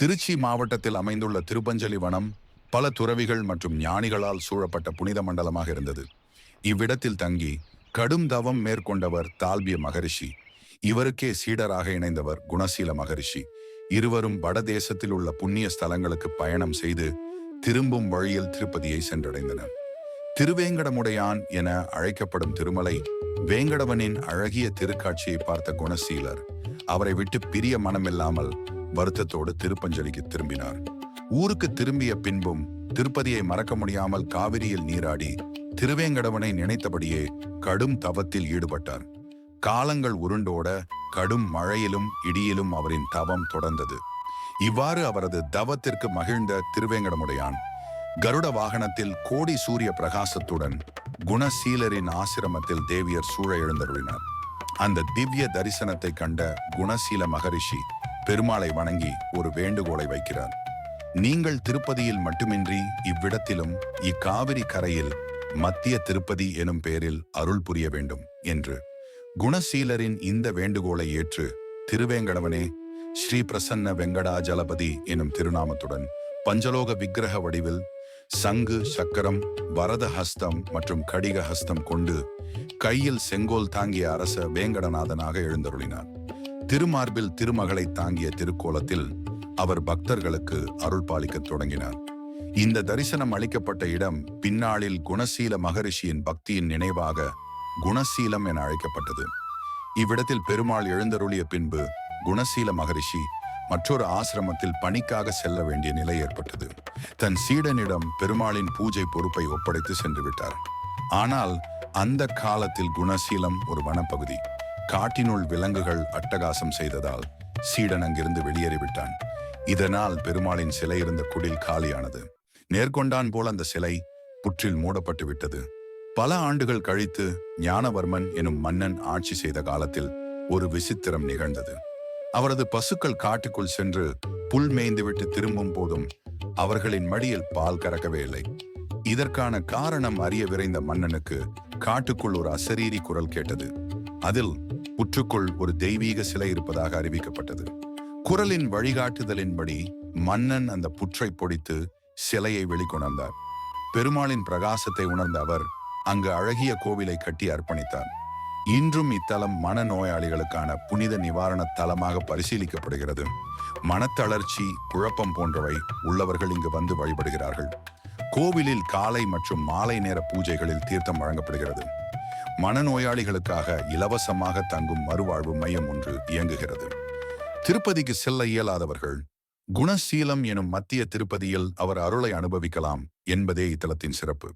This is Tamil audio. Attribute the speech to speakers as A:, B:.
A: திருச்சி மாவட்டத்தில் அமைந்துள்ள திருப்பஞ்சலி வனம் பல துறவிகள் மற்றும் ஞானிகளால் சூழப்பட்ட புனித மண்டலமாக இருந்தது. இவ்விடத்தில் தங்கி கடும் தவம் மேற்கொண்டவர் தால்பிய மகரிஷி. இவருக்கே சீடராக இணைந்தவர் குணசீல மகரிஷி. இருவரும் வடதேசத்தில் உள்ள புண்ணிய ஸ்தலங்களுக்கு பயணம் செய்து திரும்பும் வழியில் திருப்பதியை சென்றடைந்தனர். திருவேங்கடமுடையான் என அழைக்கப்படும் திருமலை வேங்கடவனின் அழகிய திருக்காட்சியை பார்த்த குணசீலர் அவரை விட்டு பிரிய மனமில்லாமல் வருத்தத்தோடு திருப்பஞ்சலிக்கு திரும்பினார். ஊருக்கு திரும்பிய பின்பும் திருப்பதியை மறக்க முடியாமல் காவிரியில் நீராடி திருவேங்கடவனை நினைத்தபடியே கடும் தவத்தில் ஈடுபட்டார். காலங்கள் உருண்டோட கடும் மழையிலும் இடியிலும் அவரின் தவம் தொடர்ந்தது. இவ்வாறு அவரது தவத்திற்கு மகிழ்ந்த திருவேங்கடமுடையான் கருட வாகனத்தில் கோடி சூரிய பிரகாசத்துடன் குணசீலரின் ஆசிரமத்தில் தேவியர் சூழ எழுந்தருளினார். அந்த திவ்ய தரிசனத்தை கண்ட குணசீல மகரிஷி பெருமாளை வணங்கி ஒரு வேண்டுகோளை வைக்கிறார். நீங்கள் திருப்பதியில் மட்டுமின்றி இவ்விடத்திலும் இக்காவிரி கரையில் மத்திய திருப்பதி எனும் பெயரில் அருள் புரிய வேண்டும் என்று. குணசீலரின் இந்த வேண்டுகோளை ஏற்று திருவேங்கடவனே ஸ்ரீ பிரசன்ன வெங்கடாஜலபதி எனும் திருநாமத்துடன் பஞ்சலோக விக்கிரக வடிவில் சங்கு, சக்கரம், வரத ஹஸ்தம் மற்றும் கடிக ஹஸ்தம் கொண்டு கையில் செங்கோல் தாங்கிய அரச வேங்கடநாதனாக எழுந்தருளினார். திருமார்பில் திருமகளை தாங்கிய திருக்கோலத்தில் அவர் பக்தர்களுக்கு அருள் பாலிக்க தொடங்கினார். இந்த தரிசனம் அளிக்கப்பட்ட இடம் பின்னாளில் குணசீல மகரிஷியின் பக்தியின் நினைவாக குணசீலம் என அழைக்கப்பட்டது. இவ்விடத்தில் பெருமாள் எழுந்தருளிய பின்பு குணசீல மகரிஷி மற்றொரு ஆசிரமத்தில் பணிக்காக செல்ல வேண்டிய நிலை ஏற்பட்டது. தன் சீடனிடம் பெருமாளின் பூஜை பொறுப்பை ஒப்படைத்து சென்று விட்டார். ஆனால் அந்த காலத்தில் குணசீலம் ஒரு வனப்பகுதி. காட்டினுள் விலங்குகள் அட்டகாசம் செய்ததால் சீடன் அங்கிருந்து வெளியேறிவிட்டான். இதனால் பெருமாளின் சிலை இருந்த குடில் காலியானது. நேர்கொண்டான் போல் அந்த சிலை புற்றில் மூடப்பட்டு விட்டது. பல ஆண்டுகள் கழித்து ஞானவர்மன் எனும் மன்னன் ஆட்சி செய்த காலத்தில் ஒரு விசித்திரம் நிகழ்ந்தது. அவரது பசுக்கள் காட்டுக்குள் சென்று புல் மேய்ந்துவிட்டு திரும்பும் போதும் அவர்களின் மடியில் பால் கறக்கவே இல்லை. இதற்கான காரணம் அறிய விரைந்த மன்னனுக்கு காட்டுக்குள் ஒரு அசரீரி குரல் கேட்டது. அதில் புற்றுக்குள் ஒரு தெய்வீக சிலை இருப்பதாக அறிவிக்கப்பட்டது. குரலின் வழிகாட்டுதலின்படி மன்னன் அந்த புற்றை பொடித்து சிலையை வெளிக்கொணர்ந்தார். பெருமாளின் பிரகாசத்தை உணர்ந்த அவர் அங்கு அழகிய கோவிலை கட்டி அர்ப்பணித்தார். இன்றும் இத்தலம் மனநோயாளிகளுக்கான புனித நிவாரண தலமாக பரிசீலிக்கப்படுகிறது. மனத்தளர்ச்சி, குழப்பம் போன்றவை உள்ளவர்கள் இங்கு வந்து வழிபடுகிறார்கள். கோவிலில் காலை மற்றும் மாலை நேர பூஜைகளில் தீர்த்தம் வழங்கப்படுகிறது. மனநோயாளிகளுக்காக இலவசமாக தங்கும் மறுவாழ்வு மையம் ஒன்று இயங்குகிறது. திருப்பதிக்கு செல்ல இயலாதவர்கள் குணசீலம் எனும் மத்திய திருப்பதியில் அவர் அருளை அனுபவிக்கலாம் என்பதே இத்தலத்தின் சிறப்பு.